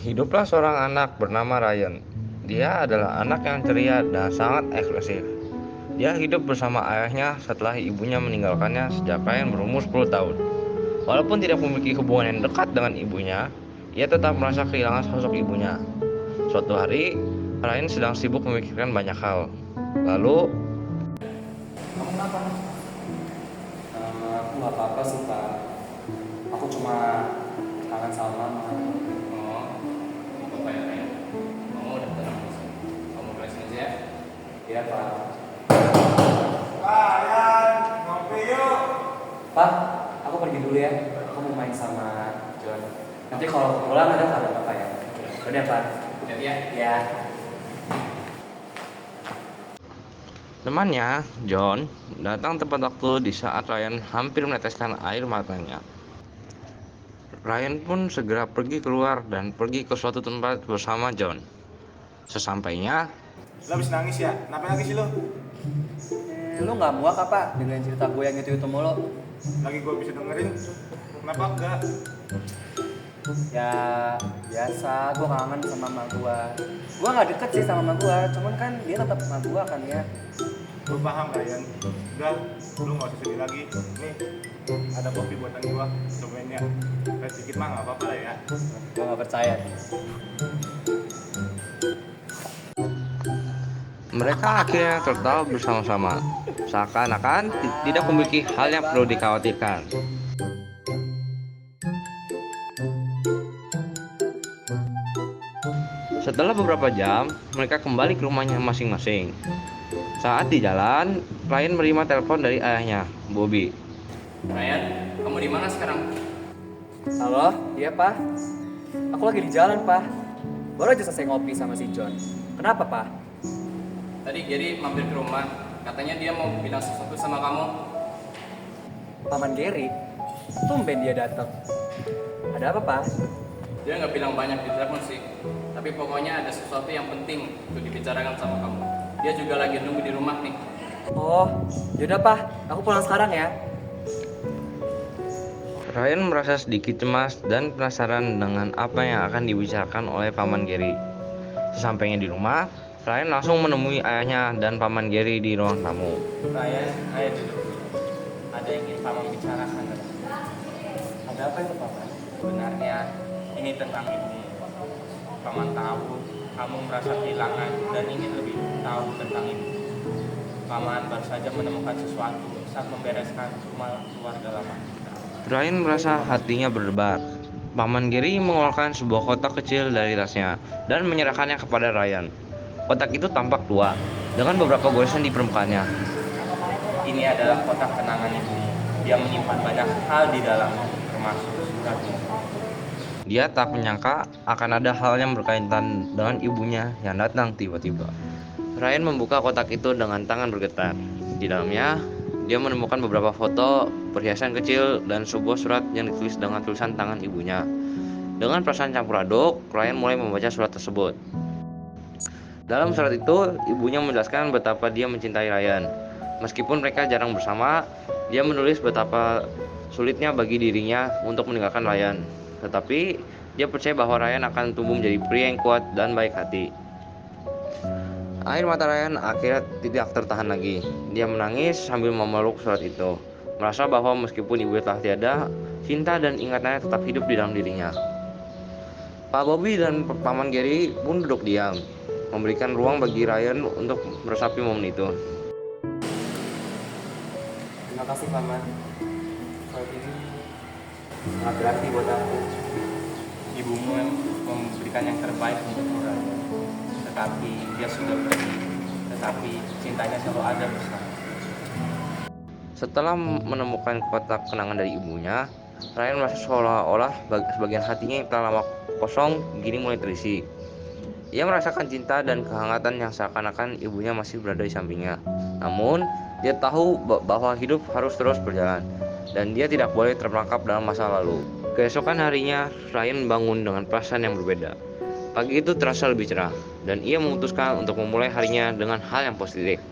Hiduplah seorang anak bernama Ryan. Dia adalah anak yang ceria dan sangat ekspresif. Dia hidup bersama ayahnya setelah ibunya meninggalkannya sejak Ryan berumur 10 tahun. Walaupun tidak memiliki hubungan yang dekat dengan ibunya, ia tetap merasa kehilangan sosok ibunya. Suatu hari, Ryan sedang sibuk memikirkan banyak hal. Lalu, Kamu kenapa? Aku nggak apa-apa sih Pak. Aku cuma kangen sama mama. Oh, apa ya Ryan? Kamu udah tenang di sini. Kamu beresin aja ya. Iya Pak. Ryan, ngopi yuk. Pak, aku pergi dulu ya. Aku mau main sama John. Nanti kalau pulang ada kabar Bapak ya. Udah Pak. Jadi ya. Ya. temannya, John, datang tepat waktu di saat Ryan hampir meneteskan air matanya. Ryan pun segera pergi keluar dan pergi ke suatu tempat bersama John. Sesampainya, Lo habis nangis ya? Kenapa nangis sih lo? Lu nggak muak apa dengan cerita gue yang itu mulu? Lagi gue bisa dengerin. Kenapa enggak? Ya biasa, gue kangen sama emak gue. Gue nggak deket sih sama emak gue, cuman kan dia tetap emak gue kan ya. Gue paham Ryan. Udah, lo gak usah sedih lagi. Nih, ada kopi buatan gue. Cobain ya. Kayak sedikit mah gak apa-apa lah ya. Gue nggak percaya. mereka akhirnya tertawa bersama-sama, seakan-akan tidak memiliki hal yang perlu dikhawatirkan. Setelah beberapa jam, mereka kembali ke rumahnya masing-masing. Saat di jalan, Ryan menerima telepon dari ayahnya, Bobby. Ryan, kamu di mana sekarang? Halo, iya Pak. Aku lagi di jalan Pak. Baru aja selesai ngopi sama si John. Kenapa Pak? Tadi Gary mampir ke rumah. Katanya dia mau bilang sesuatu sama kamu. Paman Gary, tumben dia datang. Ada apa Pak? Dia nggak bilang banyak di telepon sih. Tapi pokoknya ada sesuatu yang penting untuk dibicarakan sama kamu. Dia juga lagi nunggu di rumah nih. Oh, yaudah Pak. Aku pulang sekarang ya. Ryan merasa sedikit cemas dan penasaran dengan apa yang akan dibicarakan oleh Paman Gary. Sesampainya di rumah, Ryan langsung menemui ayahnya dan Paman Gary di ruang tamu. Ryan, ayo duduk. Ada yang ingin paman bicarakan. Ada apa itu Pak? Sebenarnya ini tentang ibu. Paman tahu kamu merasa kehilangan dan ingin lebih tahu tentang ibu. Paman baru saja menemukan sesuatu saat membereskan rumah keluarga lama kita. Ryan merasa hatinya berdebar. Paman Gary mengeluarkan sebuah kotak kecil dari tasnya dan menyerahkannya kepada Ryan. Kotak itu tampak tua, dengan beberapa goresan di permukaannya. Ini adalah kotak kenangan ibumu. Dia menyimpan banyak hal di dalamnya, termasuk surat ini. Dia tak menyangka akan ada hal yang berkaitan dengan ibunya yang datang tiba-tiba. Ryan membuka kotak itu dengan tangan bergetar. Di dalamnya, dia menemukan beberapa foto, perhiasan kecil, dan sebuah surat yang ditulis dengan tulisan tangan ibunya. Dengan perasaan campur aduk, Ryan mulai membaca surat tersebut. Dalam surat itu, ibunya menjelaskan betapa dia mencintai Ryan. Meskipun mereka jarang bersama, dia menulis betapa sulitnya bagi dirinya untuk meninggalkan Ryan. Tetapi, dia percaya bahwa Ryan akan tumbuh menjadi pria yang kuat dan baik hati. Air mata Ryan akhirnya tidak tertahan lagi. Dia menangis sambil memeluk surat itu, merasa bahwa meskipun ibu telah tiada, cinta dan ingatannya tetap hidup di dalam dirinya. Pak Bobby dan Paman Gary pun duduk diam, memberikan ruang bagi Ryan untuk meresapi momen itu. Terima kasih Paman. Surat ini sangat berarti buat aku. Ibumu yang memberikan yang terbaik untuk Ryan. Tetapi dia sudah pergi. Tetapi cintanya selalu ada bersama. Setelah menemukan kotak kenangan dari ibunya, Ryan merasa seolah-olah sebagian hatinya yang telah lama kosong kini mulai terisi. Ia merasakan cinta dan kehangatan yang seakan-akan ibunya masih berada di sampingnya. Namun, dia tahu bahwa hidup harus terus berjalan, dan dia tidak boleh terperangkap dalam masa lalu. Keesokan harinya, Ryan bangun dengan perasaan yang berbeda. Pagi itu terasa lebih cerah, dan ia memutuskan untuk memulai harinya dengan hal yang positif.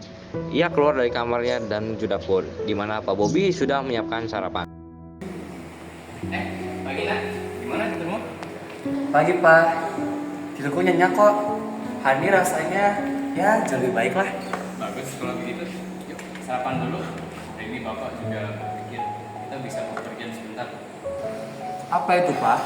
Ia keluar dari kamarnya dan menuju dapur, di mana Pak Bobby sudah menyiapkan sarapan. Pagi nak, gimana ketemu? Pagi Pak. tidurku nyenyak kok. Hani rasanya ya jauh lebih baik lah. Bagus kalau begitu. Yuk, sarapan dulu. Hari ini Bapak juga berpikir kita bisa bepergian sebentar. Apa itu, Pak?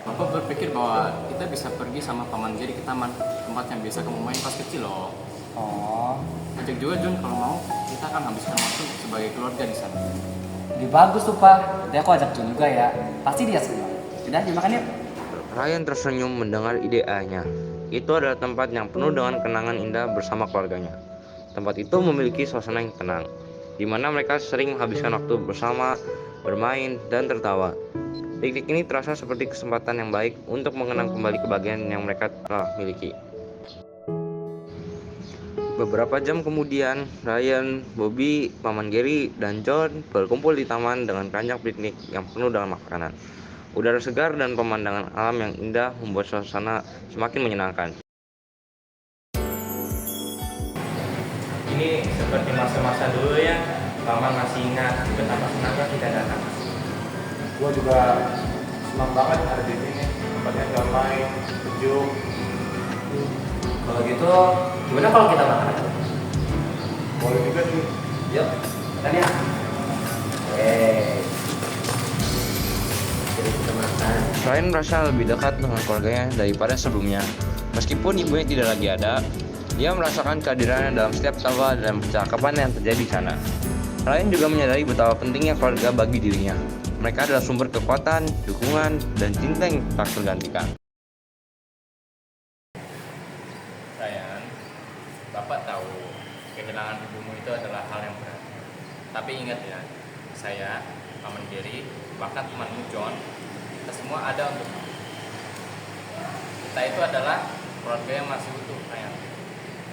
Bapak berpikir bahwa kita bisa pergi sama Paman Geri ke taman, tempat yang biasa kamu main pas kecil loh. Oh, Ajak juga Jun kalau mau, kita akan habiskan waktu sebagai keluarga di sana. lebih bagus tuh, Pak. Nanti aku ajak Jun juga ya. Pasti dia senang. Udah, yuk makan yuk. Ryan tersenyum mendengar ide ayahnya. Itu adalah tempat yang penuh dengan kenangan indah bersama keluarganya. Tempat itu memiliki suasana yang tenang, di mana mereka sering menghabiskan waktu bersama, bermain, dan tertawa. Piknik ini terasa seperti kesempatan yang baik untuk mengenang kembali kebahagiaan yang mereka telah miliki. Beberapa jam kemudian, Ryan, Bobby, Paman Gary, dan John berkumpul di taman dengan keranjang piknik yang penuh dengan makanan. Udara segar dan pemandangan alam yang indah membuat suasana semakin menyenangkan. Ini seperti masa-masa dulu ya, Paman masih ingat betapa senangnya kita datang. Gua juga senang banget ada di sini. Tempatnya damai, sejuk. Kalau gitu, gimana kalau kita makan aja? Boleh juga sih. Yuk, makan ya. Jadi kita makan. Ryan merasa lebih dekat dengan keluarganya daripada sebelumnya. Meskipun ibunya tidak lagi ada, dia merasakan kehadirannya dalam setiap tawa dan percakapan yang terjadi di sana. Ryan juga menyadari betapa pentingnya keluarga bagi dirinya. Mereka adalah sumber kekuatan, dukungan, dan cinta yang tak tergantikan. Ryan, Bapak tahu kehilangan ibumu itu adalah hal yang berat. Tapi ingat ya, saya, Paman Gary, bahkan temanmu John, kita semua ada untuk kamu. Kita itu adalah keluarga yang masih utuh, Ryan.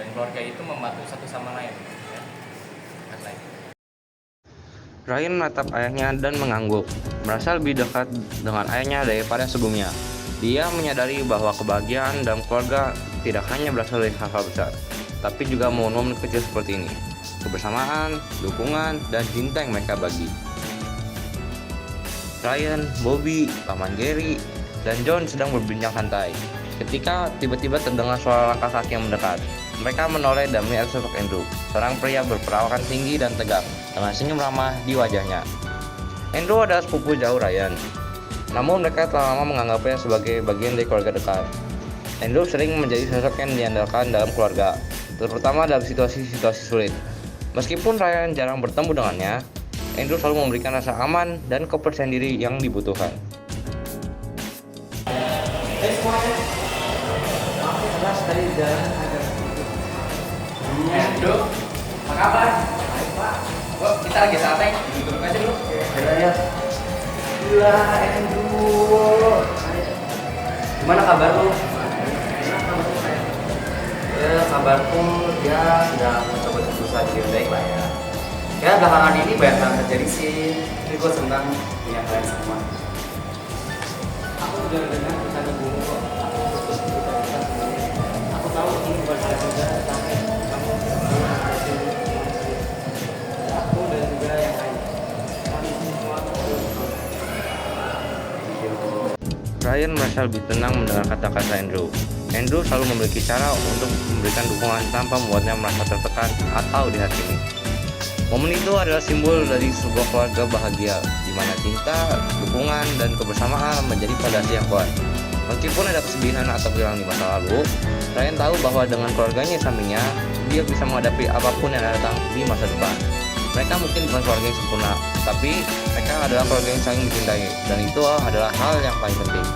Dan keluarga itu membantu satu sama lain. Ya. Ingat lagi. Ryan menatap ayahnya dan mengangguk, merasa lebih dekat dengan ayahnya daripada sebelumnya. Dia menyadari bahwa kebahagiaan dalam keluarga tidak hanya berasal dari hal-hal besar, tapi juga momen-momen kecil seperti ini. Kebersamaan, dukungan, dan cinta yang mereka bagi. Ryan, Bobby, Paman Gary, dan John sedang berbincang santai. Ketika tiba-tiba terdengar suara langkah kaki yang mendekat. Mereka menoleh dan melihat sosok Andrew, seorang pria berperawakan tinggi dan tegak, dengan senyum ramah di wajahnya. Andrew adalah sepupu jauh Ryan, namun mereka telah lama menganggapnya sebagai bagian dari keluarga dekat. Andrew sering menjadi sosok yang diandalkan dalam keluarga, terutama dalam situasi-situasi sulit. Meskipun Ryan jarang bertemu dengannya, Andrew selalu memberikan rasa aman dan kepercayaan diri yang dibutuhkan. Andrew, apa kabar? Baik Pak. Oh, kita lagi santai, duduk aja dulu. Ya. Gila, Andrew. Gimana kabar lu? Ya, kabarku dia sedang mencoba berusaha jadi baik lah ya. Ya, belakangan ini banyak yang terjadi sih. Tapi gue senang punya kalian semua. Aku udah dengar pesan ibumu kok. Aku tahu ini bukan salah juga, tapi kamu aku dan juga yang lain. Kami semua Ryan merasa lebih tenang mendengar kata-kata Andrew. Andrew selalu memiliki cara untuk memberikan dukungan tanpa membuatnya merasa tertekan atau dihakimi. Momen itu adalah simbol dari sebuah keluarga bahagia, di mana cinta, dukungan, dan kebersamaan menjadi fondasi yang kuat. Meskipun ada kesedihan atau kehilangan di masa lalu, Ryan tahu bahwa dengan keluarganya di sampingnya, dia bisa menghadapi apapun yang datang di masa depan. Mereka mungkin bukan keluarga yang sempurna, tapi mereka adalah keluarga yang saling mencintai, dan itu adalah hal yang paling penting.